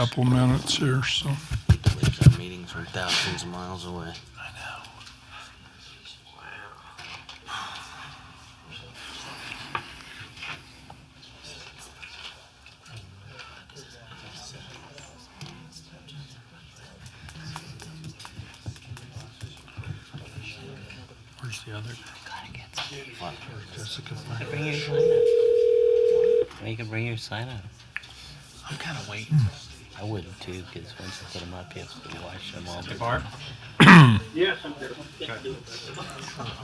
Couple minutes here, so. Believes our meetings are thousands of miles away. I know. Where's the other? Gotta get some. Jessica. Bring your sign up. You can bring your sign up. I'm kind of waiting. I wouldn't too, because once you put them up, you have to watch them all. Bart? Yes, I'm here. I'm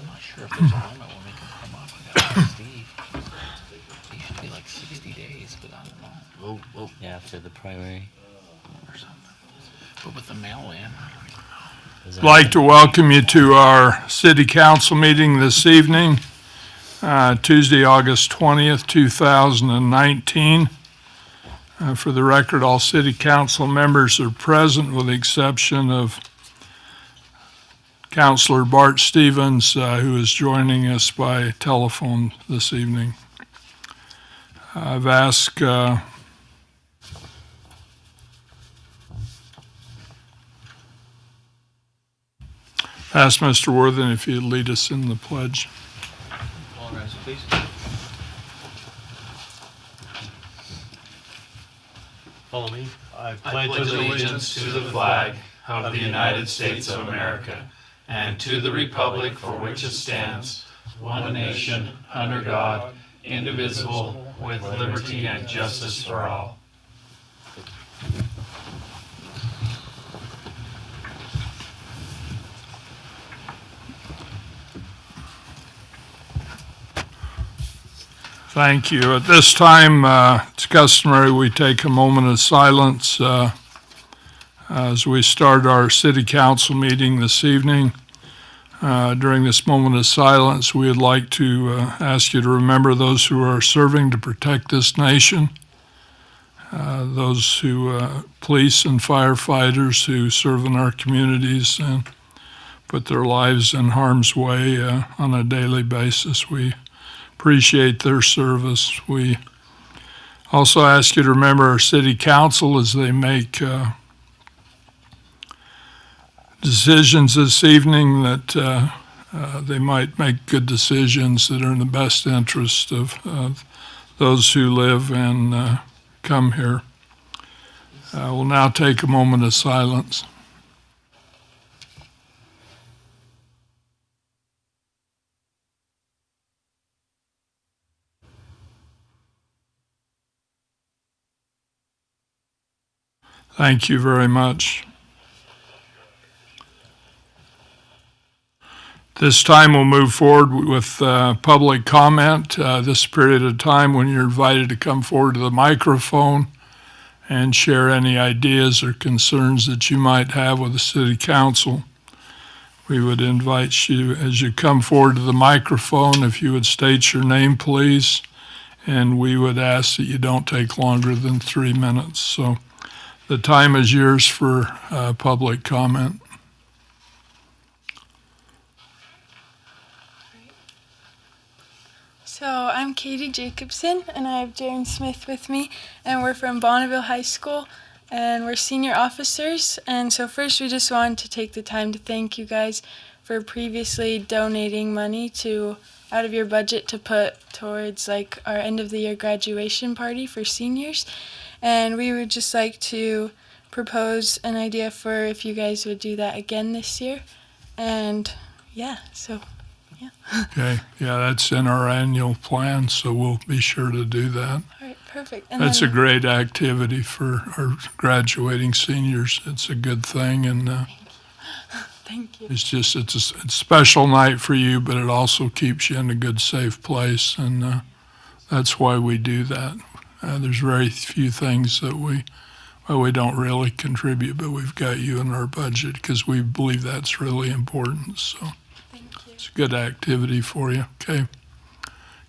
not sure if there's a limit when we can come up. I gotta ask Steve. It should be like 60 days, but I don't know. Whoa. Yeah, after the primary. Or something. But with the mail-in. I'd like to welcome you to our city council meeting this evening, Tuesday, August 20th, 2019. For the record, all city council members are present with the exception of Councilor Bart Stevens, who is joining us by telephone this evening. I've asked Mr. Worthen if he'd lead us in the pledge. All rise, please. Follow me. I pledge allegiance to the flag of the United States of America and to the republic for which it stands, one nation, under God, indivisible, with liberty and justice for all. Thank you. At this time, it's customary we take a moment of silence as we start our city council meeting this evening. During this moment of silence, we would like to ask you to remember those who are serving to protect this nation, those who, police and firefighters who serve in our communities and put their lives in harm's way on a daily basis. We appreciate their service. We also ask you to remember our city council as they make decisions this evening, that they might make good decisions that are in the best interest of those who live and come here. We'll now take a moment of silence. Thank you very much. This time we'll move forward with public comment. This period of time when you're invited to come forward to the microphone and share any ideas or concerns that you might have with the city council. We would invite you, as you come forward to the microphone, if you would state your name, please, and we would ask that you don't take longer than 3 minutes. So the time is yours for public comment. So I'm Katie Jacobson, and I have Jaren Smith with me, and we're from Bonneville High School, and we're senior officers. And so first, we just wanted to take the time to thank you guys for previously donating money out of your budget to put towards like our end of the year graduation party for seniors. And we would just like to propose an idea for if you guys would do that again this year. And yeah. Okay, yeah, that's in our annual plan, so we'll be sure to do that. All right, perfect. And That's a great activity for our graduating seniors. It's a good thing, and thank you. it's a special night for you, but it also keeps you in a good, safe place, and that's why we do that. There's very few things that we don't really contribute, but we've got you in our budget because we believe that's really important, so. It's a good activity for you, okay?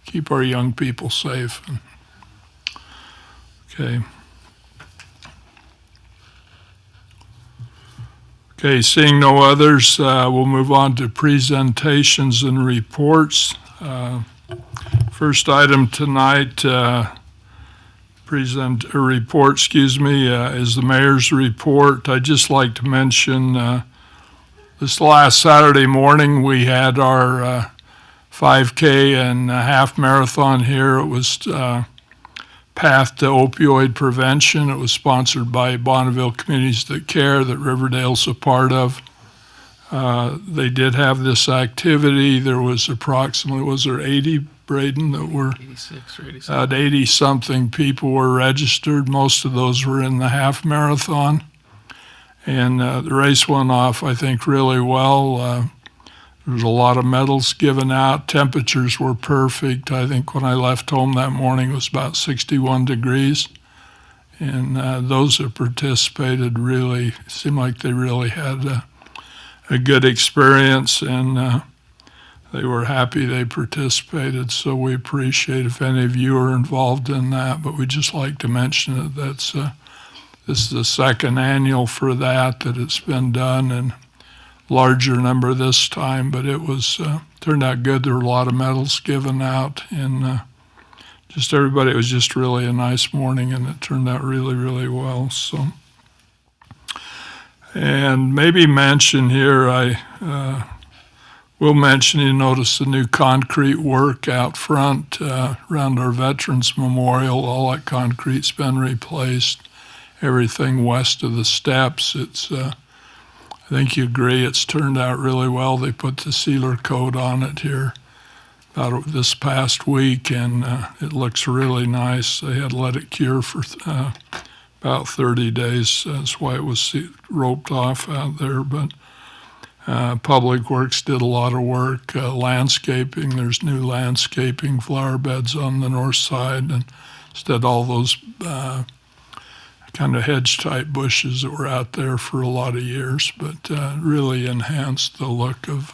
Keep our young people safe. Okay. Okay, seeing no others, we'll move on to presentations and reports. First item tonight report, is the mayor's report. I'd just like to mention this last Saturday morning we had our 5K and a half marathon here. It was Path to Opioid Prevention. It was sponsored by Bonneville Communities That Care that Riverdale's a part of. They did have this activity. There was approximately, was there 80, Braden, that were 86 or 87. about 80-something people were registered. Most of those were in the half marathon. And the race went off, I think, really well. There was a lot of medals given out. Temperatures were perfect. I think when I left home that morning it was about 61 degrees. And those that participated really seemed like they really had a good experience, and they were happy they participated, so we appreciate if any of you are involved in that. But we'd just like to mention that this is the second annual for that it's been done, and larger number this time, but it was turned out good. There were a lot of medals given out, and just everybody, it was just really a nice morning, and it turned out really, really well. So, and maybe mention here, I will mention, you notice the new concrete work out front around our Veterans Memorial. All that concrete's been replaced. Everything west of the steps, it's I think you agree it's turned out really well. They put the sealer coat on it here about this past week, and it looks really nice. They had let it cure for about 30 days. That's why it was roped off out there. But Public Works did a lot of work. Landscaping, there's new landscaping, flower beds on the north side, and instead all those kind of hedge-type bushes that were out there for a lot of years, but really enhanced the look of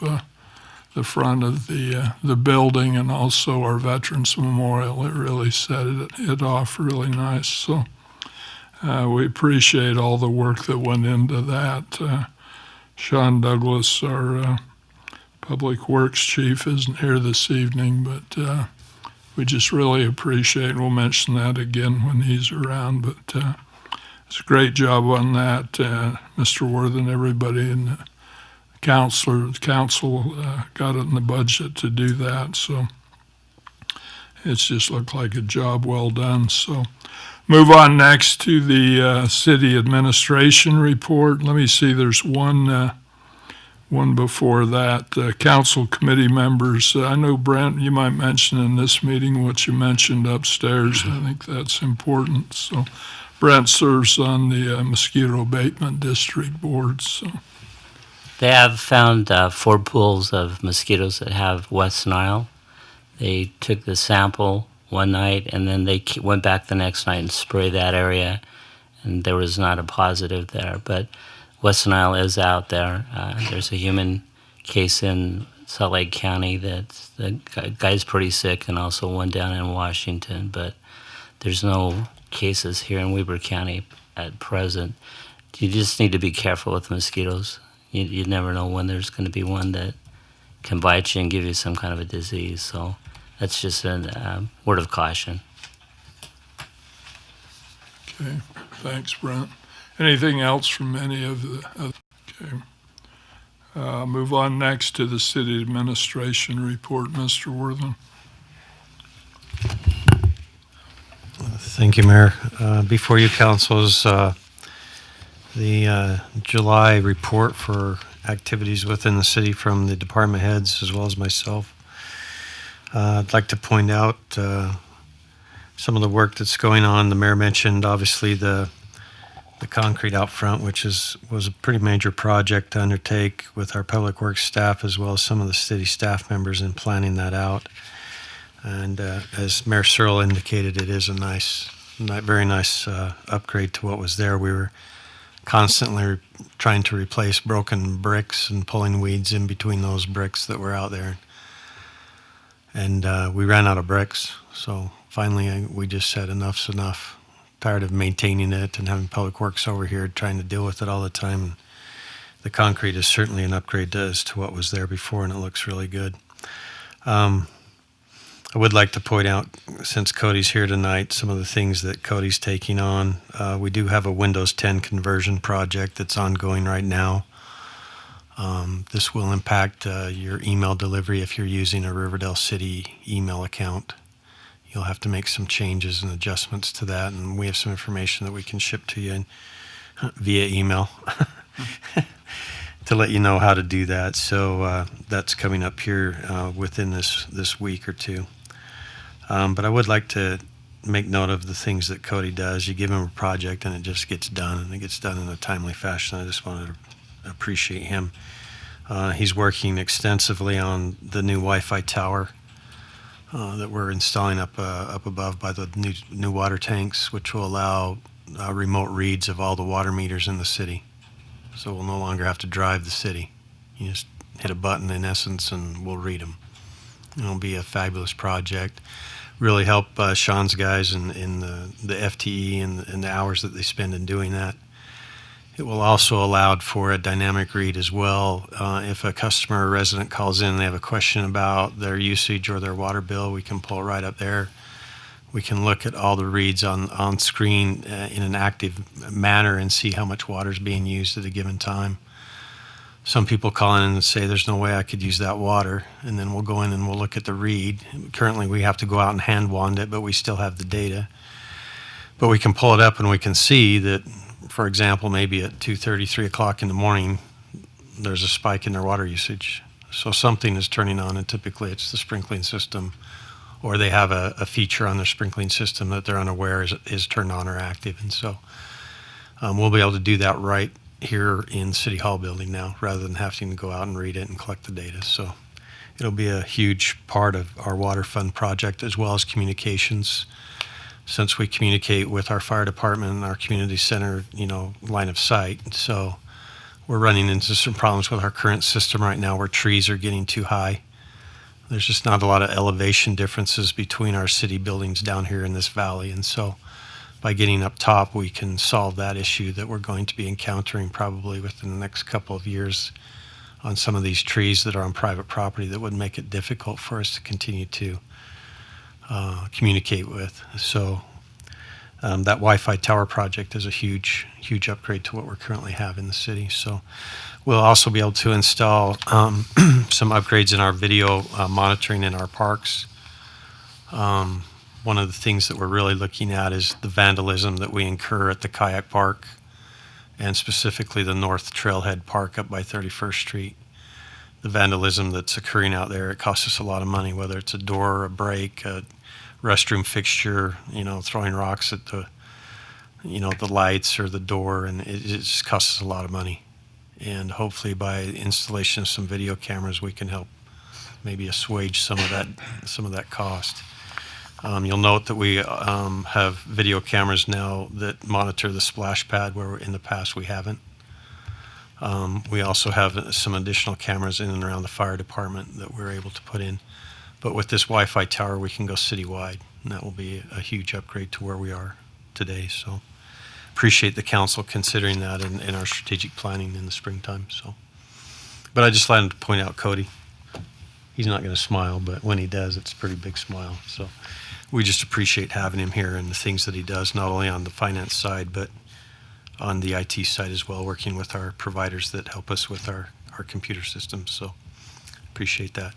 the front of the building and also our Veterans Memorial. It really set it off really nice. So we appreciate all the work that went into that. Sean Douglas, our Public Works Chief, isn't here this evening, but we just really appreciate, and we'll mention that again when he's around, but it's a great job on that, Mr. Worthen, everybody, and the council got it in the budget to do that, so it's just looked like a job well done. So move on next to the city administration report. Let me see, there's one before that. Council committee members, I know Brent, you might mention in this meeting what you mentioned upstairs. I think that's important. So Brent serves on the Mosquito Abatement District Board. So They have found 4 pools of mosquitoes that have West Nile. They took the sample one night, and then they went back the next night and sprayed that area, and there was not a positive there. But West Nile is out there. There's a human case in Salt Lake County that the guy's pretty sick, and also one down in Washington, but there's no cases here in Weber County at present. You just need to be careful with mosquitoes. You never know when there's going to be one that can bite you and give you some kind of a disease. So that's just a word of caution. okay, thanks, Brent. Anything else from any of the okay. Move on next to the city administration report, Mr. Worthen. Thank you, Mayor. Before you, council, is the July report for activities within the city from the department heads as well as myself. I'd like to point out some of the work that's going on. The mayor mentioned, obviously, the concrete out front, which was a pretty major project to undertake with our public works staff as well as some of the city staff members in planning that out. And as Mayor Searle indicated, it is a very nice upgrade to what was there. We were constantly trying to replace broken bricks and pulling weeds in between those bricks that were out there. And we ran out of bricks, so finally we just said enough's enough. Tired of maintaining it and having Public Works over here trying to deal with it all the time. The concrete is certainly an upgrade as to what was there before, and it looks really good. I would like to point out, since Cody's here tonight, some of the things that Cody's taking on. We do have a Windows 10 conversion project that's ongoing right now. This will impact your email delivery if you're using a Riverdale City email account. You'll have to make some changes and adjustments to that, and we have some information that we can ship to you via email to let you know how to do that. So that's coming up here within this week or two. But I would like to make note of the things that Cody does. You give him a project and it just gets done, and it gets done in a timely fashion. I just wanted to appreciate him. He's working extensively on the new Wi-Fi tower that we're installing up above by the new water tanks, which will allow remote reads of all the water meters in the city. So we'll no longer have to drive the city. You just hit a button, in essence, and we'll read them. It'll be a fabulous project. Really help Sean's guys in the FTE and the hours that they spend in doing that. It will also allow for a dynamic read as well. If a customer or resident calls in and they have a question about their usage or their water bill, we can pull it right up there. We can look at all the reads on screen in an active manner and see how much water is being used at a given time. Some people call in and say, there's no way I could use that water. And then we'll go in and we'll look at the read. Currently, we have to go out and hand wand it, but we still have the data. But we can pull it up and we can see that, for example, maybe at 2:30, 3 o'clock in the morning, there's a spike in their water usage. So something is turning on, and typically it's the sprinkling system, or they have a feature on their sprinkling system that they're unaware is turned on or active. And so we'll be able to do that right here in City Hall building now, rather than having to go out and read it and collect the data. So it'll be a huge part of our water fund project, as well as communications. Since we communicate with our fire department and our community center, line of sight. So we're running into some problems with our current system right now where trees are getting too high. There's just not a lot of elevation differences between our city buildings down here in this valley. And so by getting up top, we can solve that issue that we're going to be encountering probably within the next couple of years on some of these trees that are on private property that would make it difficult for us to continue to communicate with. So that Wi-Fi tower project is a huge upgrade to what we currently have in the city. So we'll also be able to install some upgrades in our video monitoring in our parks. One of the things that we're really looking at is the vandalism that we incur at the kayak park, and specifically the North Trailhead Park up by 31st Street. The vandalism that's occurring out there, it costs us a lot of money, whether it's a door, a brake, a restroom fixture, throwing rocks at the lights or the door, and it just costs us a lot of money. And hopefully by installation of some video cameras, we can help maybe assuage some of that cost. You'll note that we have video cameras now that monitor the splash pad, where in the past we haven't. We also have some additional cameras in and around the fire department that we're able to put in. But with this Wi-Fi tower, we can go citywide, and that will be a huge upgrade to where we are today. So appreciate the council considering that in our strategic planning in the springtime. So, but I just wanted to point out Cody. He's not going to smile, but when he does, it's a pretty big smile. So we just appreciate having him here and the things that he does, not only on the finance side, but on the IT side as well, working with our providers that help us with our computer systems. So appreciate that.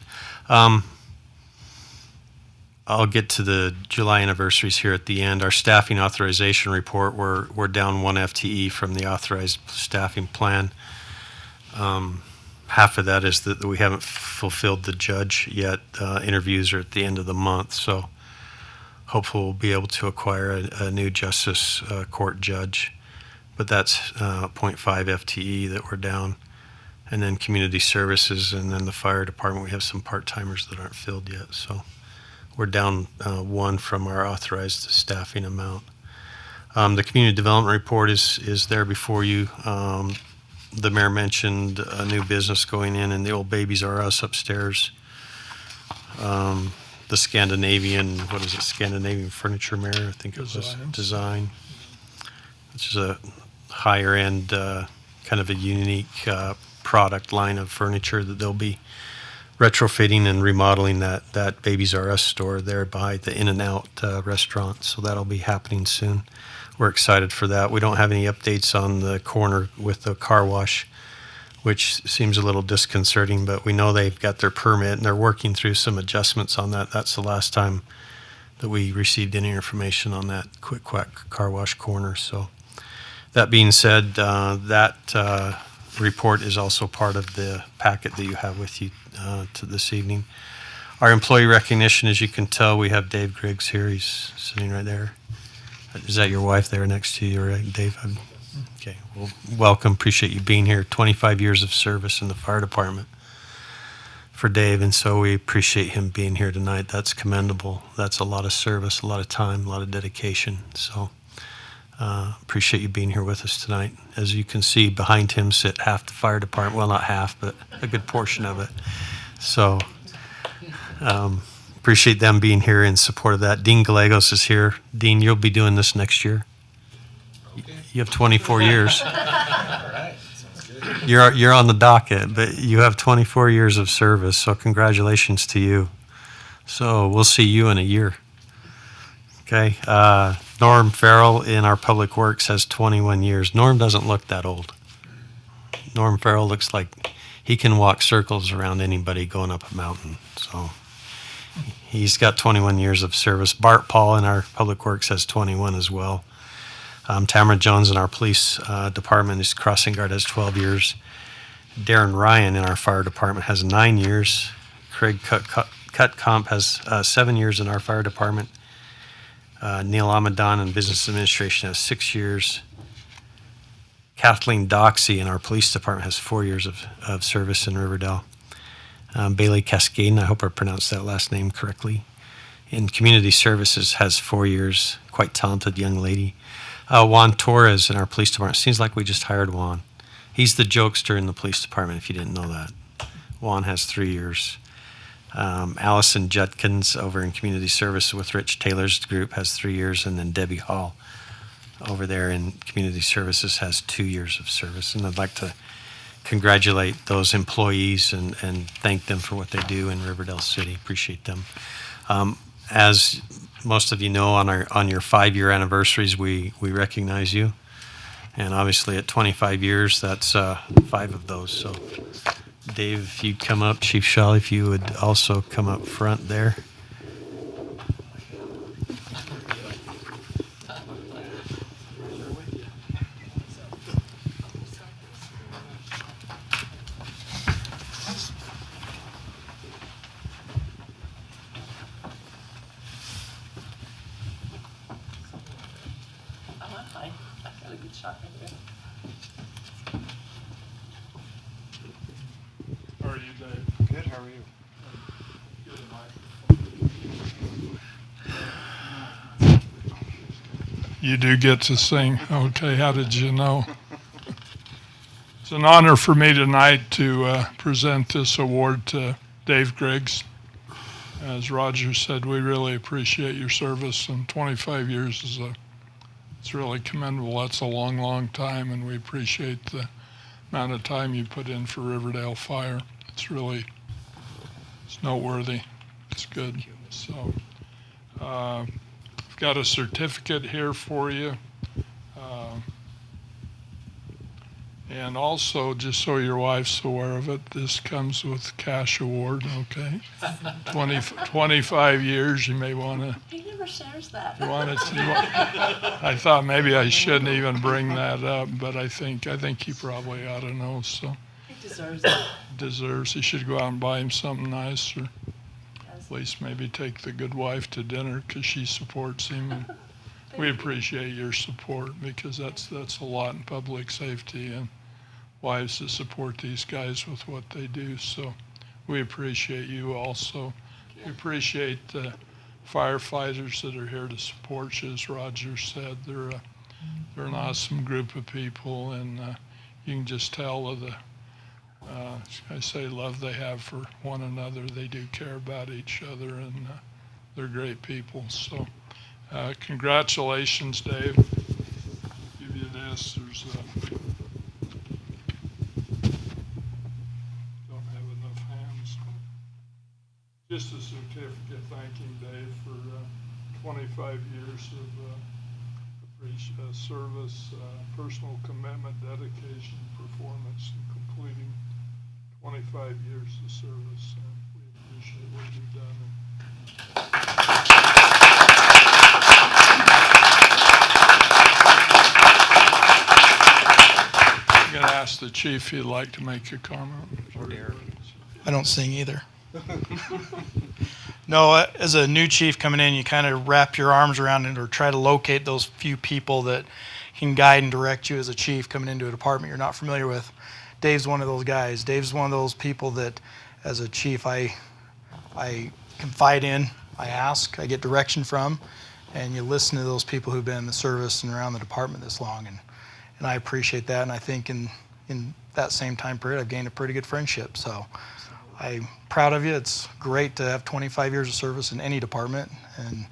I'll get to the July anniversaries here at the end. Our staffing authorization report, we're down 1 FTE from the authorized staffing plan. Half of that is that we haven't fulfilled the judge yet. Interviews are at the end of the month, so hopefully we'll be able to acquire a new justice court judge. But that's 0.5 FTE that we're down. And then community services and then the fire department, we have some part-timers that aren't filled yet. So we're down 1 from our authorized staffing amount. The community development report is there before you. The mayor mentioned a new business going in, and the old Babies R Us upstairs. The Scandinavian furniture, mayor, I think it was design, which is a higher end, kind of a unique product line of furniture that they'll be retrofitting and remodeling that Babies R Us store there by the In-N-Out restaurant. So that'll be happening soon. We're excited for that. We don't have any updates on the corner with the car wash, which seems a little disconcerting, but we know they've got their permit and they're working through some adjustments on that. That's the last time that we received any information on that Quick Quack car wash corner. So that being said, that report is also part of the packet that you have with you to this evening. Our employee recognition, as you can tell, we have Dave Griggs here. He's sitting right there. Is that your wife there next to you, right, Dave? Okay, well, welcome. Appreciate you being here. 25 years of service in the fire department for Dave, and so we appreciate him being here tonight. That's commendable. That's a lot of service, a lot of time, a lot of dedication. So appreciate you being here with us tonight. As you can see, behind him sit half the fire department. Well, not half, but a good portion of it. So appreciate them being here in support of that. Dean Gallegos is here. Dean, you'll be doing this next year. You have 24 years. All right, sounds good. You're on the docket, but you have 24 years of service, so congratulations to you. So we'll see you in a year. Okay. Norm Farrell in our Public Works has 21 years. Norm doesn't look that old. Norm Farrell looks like he can walk circles around anybody going up a mountain. So he's got 21 years of service. Bart Paul in our Public Works has 21 as well. Tamara Jones in our police department, his crossing guard, has 12 years. Darren Ryan in our fire department has 9 years. Craig Cutcomp has 7 years in our fire department. Neil Amadon in business administration has 6 years. Kathleen Doxey in our police department has 4 years of service in Riverdale. Bailey Cascade, I hope I pronounced that last name correctly, in community services has 4 years. Quite talented young lady. Juan Torres in our police department. Seems like we just hired Juan. He's the jokester in the police department, if you didn't know that. Juan has 3 years. Allison Judkins over in community service with Rich Taylor's group has 3 years. And then Debbie Hall over there in community services has 2 years of service. And I'd like to congratulate those employees and thank them for what they do in Riverdale City. Appreciate them. As most of you know, on your 5-year anniversaries, we recognize you. And obviously at 25 years, that's 5 of those. So Dave, if you'd come up, Chief Shaw, if you would also come up front there. How are you, Dave? Good, how are you? You do get to sing. Okay, how did you know? It's an honor for me tonight to present this award to Dave Griggs. As Roger said, we really appreciate your service, and 25 years it's really commendable. That's a long, long time, and we appreciate the amount of time you put in for Riverdale Fire. It's noteworthy. It's good. So I've got a certificate here for you. And also, just so your wife's aware of it, this comes with cash award, okay? 25 years, you may want to. He never shares that. I thought maybe I shouldn't even bring that up, but I think you probably ought to know, so. He deserves it. He should go out and buy him something nice, or at least maybe take the good wife to dinner because she supports him. And we appreciate your support because that's a lot in public safety, and wives to support these guys with what they do. So we appreciate you also. We appreciate the firefighters that are here to support you. As Roger said, they're an awesome group of people, and you can just tell of the love they have for one another. They do care about each other, and they're great people. So congratulations, Dave. I'll give you this. There's don't have enough hands. Just a certificate thanking Dave for 25 years of service, personal commitment, dedication, performance, and completing 25 years of service. We appreciate what you've done. I'm going to ask the chief if he'd like to make a comment. I don't sing either. No, as a new chief coming in, you kind of wrap your arms around it or try to locate those few people that can guide and direct you as a chief coming into a department you're not familiar with. Dave's one of those guys. Dave's one of those people that, as a chief, I confide in, I ask, I get direction from, and you listen to those people who've been in the service and around the department this long, and I appreciate that. And I think in that same time period, I've gained a pretty good friendship. So I'm proud of you. It's great to have 25 years of service in any department, and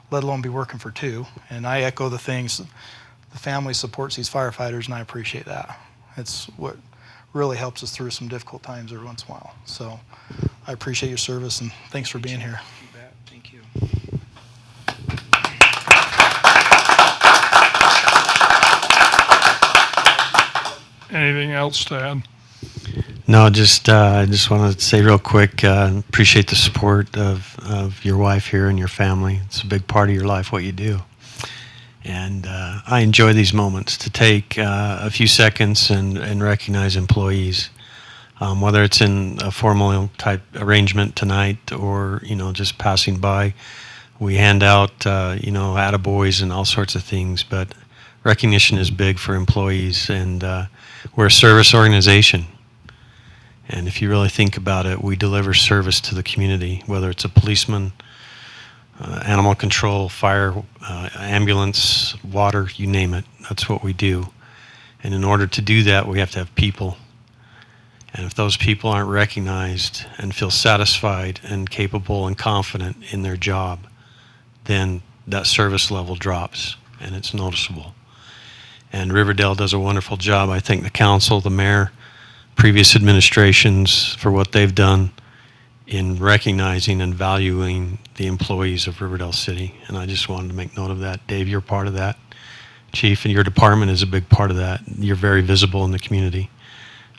let alone be working for 2. And I echo the things. The family supports these firefighters, and I appreciate that. It's what really helps us through some difficult times every once in a while. So I appreciate your service, and thanks for being here. You bet. Thank you. Anything else to add? No, just I just want to say real quick, appreciate the support of your wife here and your family. It's a big part of your life, what you do. And I enjoy these moments to take a few seconds and recognize employees, whether it's in a formal type arrangement tonight or, just passing by. We hand out, attaboys and all sorts of things, but recognition is big for employees, and we're a service organization. And if you really think about it, we deliver service to the community, whether it's a policeman, animal control, fire, ambulance, water, you name it. That's what we do. And in order to do that, we have to have people. And if those people aren't recognized and feel satisfied and capable and confident in their job, then that service level drops, and it's noticeable. And Riverdale does a wonderful job. I thank the council, the mayor, previous administrations for what they've done in recognizing and valuing the employees of Riverdale City. And I just wanted to make note of that. Dave, you're part of that. Chief, and your department is a big part of that. You're very visible in the community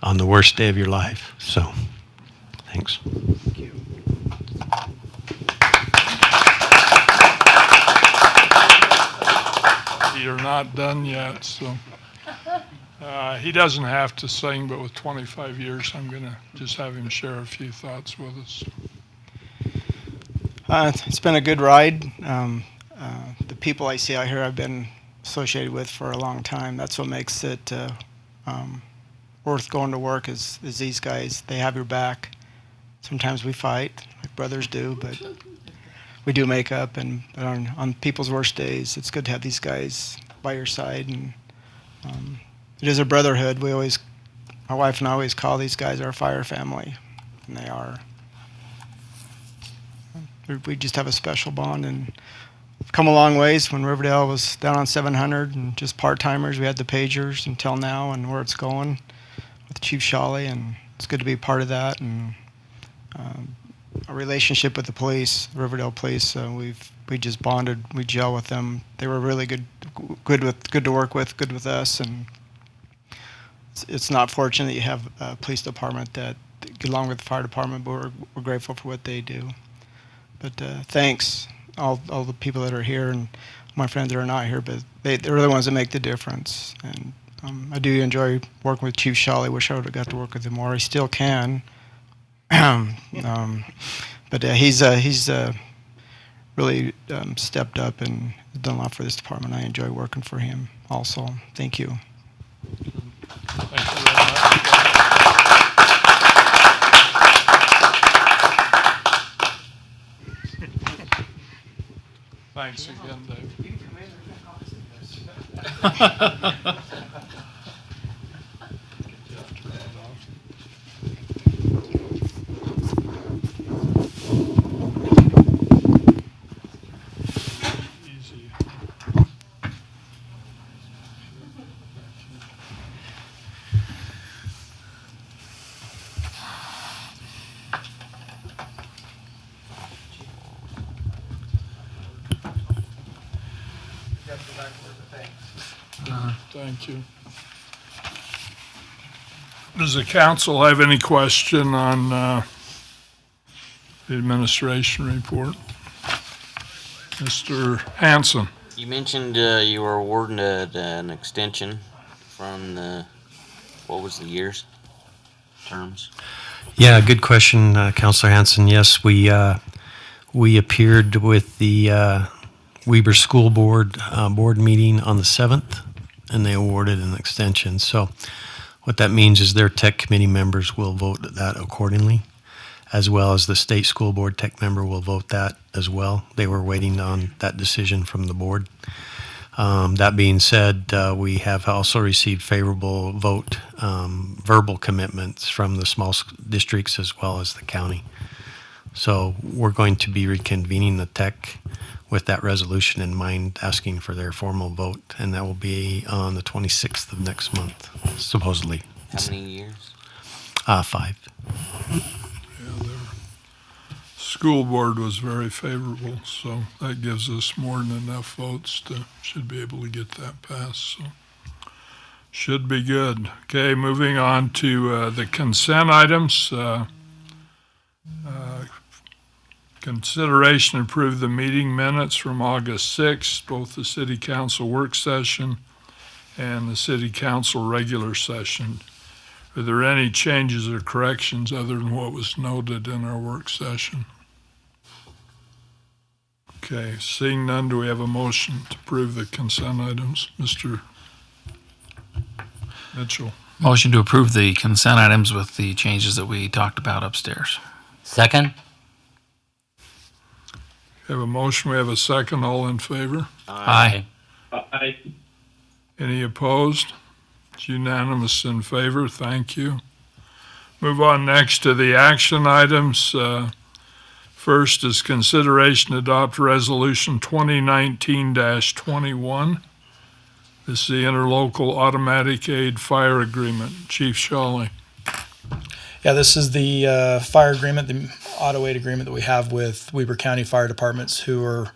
on the worst day of your life. So, thanks. Thank you. You're not done yet, so. He doesn't have to sing, but with 25 years, I'm going to just have him share a few thoughts with us. It's been a good ride. The people I see out here I've been associated with for a long time. That's what makes it worth going to work is these guys. They have your back. Sometimes we fight, like brothers do, but we do make up. But on people's worst days, it's good to have these guys by your side. And it is a brotherhood. My wife and I always call these guys our fire family, and they are. We just have a special bond, and we've come a long ways. When Riverdale was down on 700 and just part-timers, we had the pagers until now, and where it's going with Chief Shawley, and it's good to be a part of that. And our relationship with the police, Riverdale Police, we just bonded. We gel with them. They were really good to work with, good with us, and it's not fortunate that you have a police department that get along with the fire department, but we're grateful for what they do. But thanks, all the people that are here and my friends that are not here, but they're the ones that make the difference. And I do enjoy working with Chief Shawley. Wish I would have got to work with him more. I still can. But he's really stepped up and done a lot for this department. I enjoy working for him also. Thank you. Thank you very much. Thanks again, Dave. Easy. Thank you. Does the council have any question on the administration report? Mr. Hanson? You mentioned you were awarded an extension from what was the years? Terms? Yeah, good question, Councilor Hanson. Yes, we appeared with the Weber School Board board meeting on the 7th, and they awarded an extension. So what that means is their tech committee members will vote that accordingly, as well as the state school board tech member will vote that as well. They were waiting on that decision from the board. That being said, we have also received favorable vote, verbal commitments from the small districts as well as the county. So we're going to be reconvening the tech with that resolution in mind, asking for their formal vote, and that will be on the 26th of next month, supposedly. How many years? 5. School board was very favorable, so that gives us more than enough votes should be able to get that passed, so should be good. Okay, moving on to the consent items. Consideration to approve the meeting minutes from August 6th, both the city council work session and the city council regular session. Are there any changes or corrections other than what was noted in our work session? Okay, seeing none, do we have a motion to approve the consent items? Mr. Mitchell. Motion to approve the consent items with the changes that we talked about upstairs. Second? We have a motion, we have a second. All in favor? Aye. Aye. Any opposed? It's unanimous in favor. Thank you. Move on next to the action items. First is consideration to adopt Resolution 2019-21. This is the interlocal automatic aid fire agreement. Chief Shawley. Yeah, this is the fire agreement, the auto aid agreement that we have with Weber County Fire Departments who are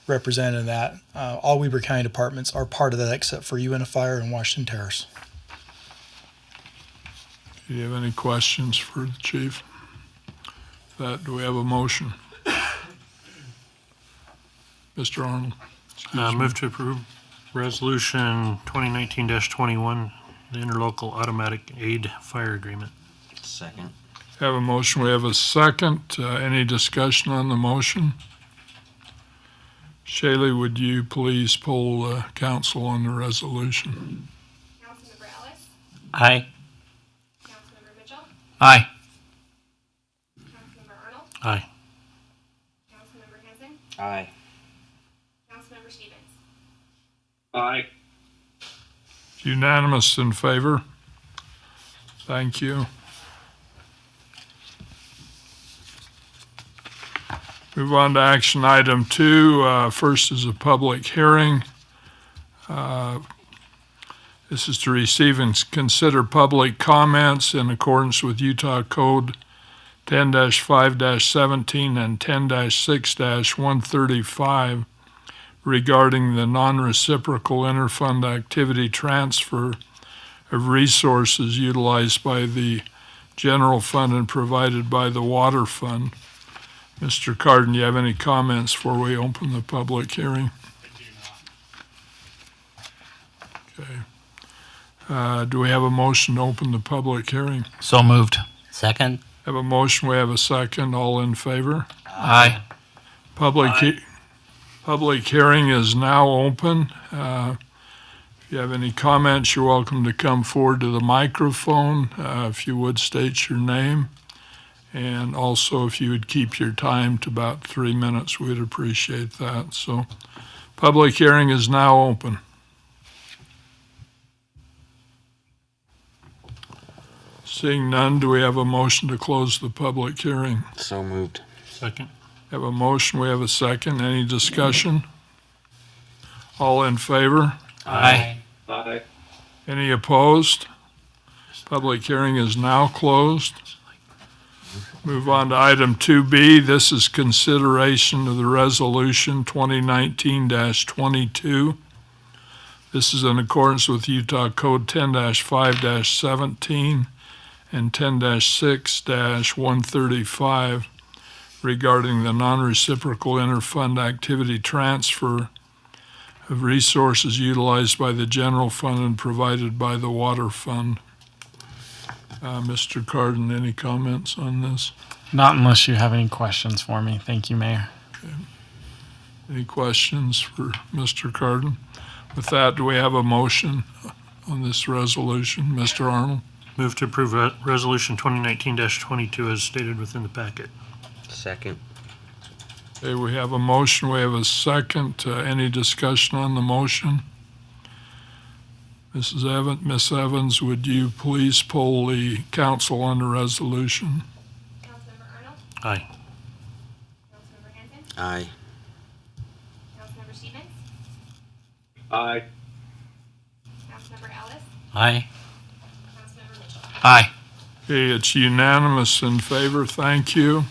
represented in that. All Weber County departments are part of that except for UNF Fire and Washington Terrace. Do you have any questions for the chief? Do we have a motion? Mr. Arnold. Move to approve Resolution 2019-21, the interlocal automatic aid fire agreement. Second. Have a motion, we have a second. Any discussion on the motion? Shaylee, would you please poll council on the resolution? Councilmember Ellis? Aye. Councilmember Mitchell? Aye. Councilmember Arnold? Aye. Councilmember Hanson? Aye. Councilmember Stevens? Aye. Unanimous in favor. Thank you. Move on to action item 2. First is a public hearing. This is to receive and consider public comments in accordance with Utah Code 10-5-17 and 10-6-135 regarding the non-reciprocal interfund activity transfer of resources utilized by the general fund and provided by the water fund. Mr. Carden, do you have any comments before we open the public hearing? Okay. Do we have a motion to open the public hearing? So moved. Second? Have a motion, we have a second. All in favor? Aye. Public hearing is now open. If you have any comments, you're welcome to come forward to the microphone. If you would state your name. And also, if you would keep your time to about 3 minutes, we'd appreciate that. So, public hearing is now open. Seeing none, do we have a motion to close the public hearing? So moved. Second. Have a motion, we have a second. Any discussion? All in favor? Aye. Aye. Any opposed? Public hearing is now closed. Move on to item 2B. This is consideration of the resolution 2019-22. This is in accordance with Utah Code 10-5-17 and 10-6-135 regarding the non-reciprocal interfund activity transfer of resources utilized by the general fund and provided by the water fund. Mr. Carden, any comments on this? Not unless you have any questions for me. Thank you, Mayor. Any questions for Mr. Carden? With that, do we have a motion on this resolution? Mr. Arnold? Move to approve Resolution 2019-22 as stated within the packet. Second. Okay, we have a motion, we have a second. Any discussion on the motion? Miss Evans, would you please poll the council on the resolution? Councilmember Arnold? Aye. Councilmember Hanson? Aye. Councilmember Stevens? Aye. Councilmember Ellis? Aye. Councilmember Mitchell? Aye. Okay, it's unanimous in favor. Thank you.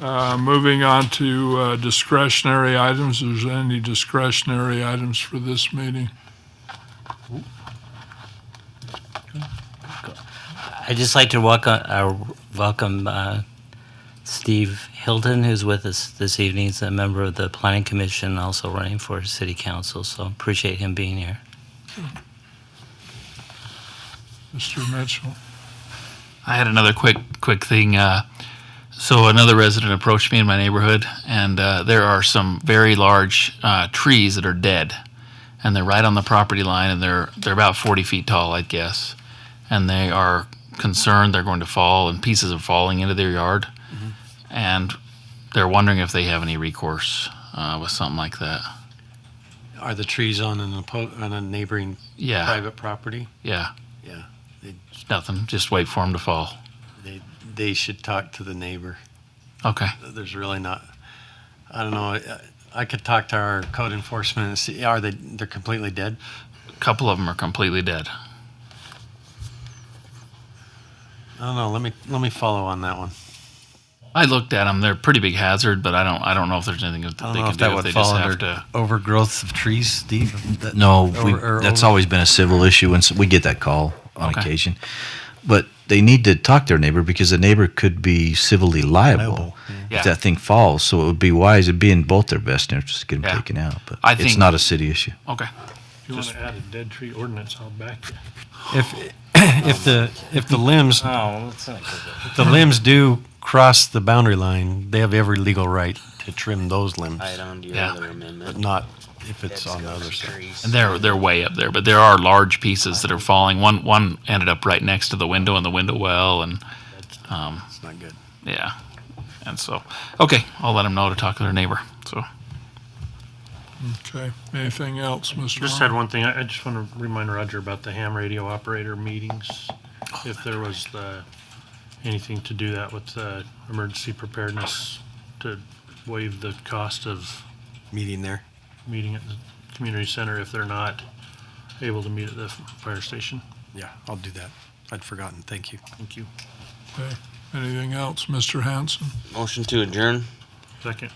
Moving on to discretionary items. Is there any discretionary items for this meeting? I'd just like to welcome Steve Hilton, who's with us this evening. He's a member of the Planning Commission, also running for City Council, so appreciate him being here. Mr. Mitchell? I had another quick thing. So another resident approached me in my neighborhood, and there are some very large trees that are dead, and they're right on the property line, and they're about 40 feet tall, I'd guess, and they are concerned they're going to fall, and pieces are falling into their yard, and they're wondering if they have any recourse with something like that. Are the trees on a neighboring Yeah, private property? yeah, Yeah. nothing. Just wait for them to fall. They should talk to the neighbor. Okay. There's really not, I don't know, I could talk to our code enforcement and see, they're completely dead? A couple of them are completely dead. I don't know, let me follow on that one. I looked at them. They're a pretty big hazard, but I don't know if there's anything that I don't they know can if that do if would they fall just under have to. overgrowth of trees, Steve? No, that's over- always been a civil issue, and we get that call on Okay. occasion. But they need to talk to their neighbor because the neighbor could be civilly liable Yeah. if that thing falls. So it would be wise, it'd be in both their best interests to get them Yeah. taken out. But I it's think- not a city issue. Okay. If you want to add a dead tree ordinance, I'll back you. If the limbs if the limbs do cross the boundary line, they have every legal right to trim those limbs, Add on to your Yeah. other amendment. but not if it's on the other side. And they're way up there, but there are large pieces that are falling. One ended up right next to the window in the window well, and It's not good. yeah, and so okay, I'll let them know to talk to their neighbor. So Okay. Anything else, Mr. Just Arnold? had one thing. I just want to remind Roger about the ham radio operator meetings. If there was anything to do that with emergency preparedness to waive the cost of Meeting there. meeting at the community center if they're not able to meet at the fire station. Yeah, I'll do that. I'd forgotten. Thank you. Thank you. Okay. Anything else, Mr. Hanson? Motion to adjourn. Second.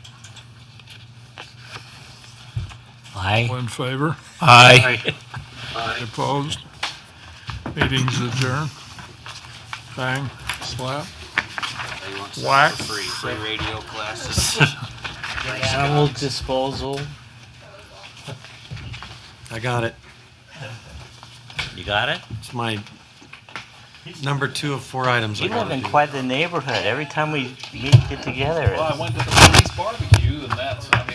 Aye. All in favor? aye. Opposed? Meeting's adjourned. Bang, slap. You want Whack. for free radio classes. Animal disposal. I got it. You got it? It's my number 2 of 4 items. I You live gotta in do. quite the neighborhood. Every time we get together. Well, I went to the police barbecue, and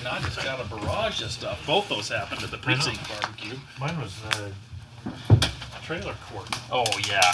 I just got a barrage of stuff. Both those happened at the precinct barbecue. Mine was trailer court. Oh yeah.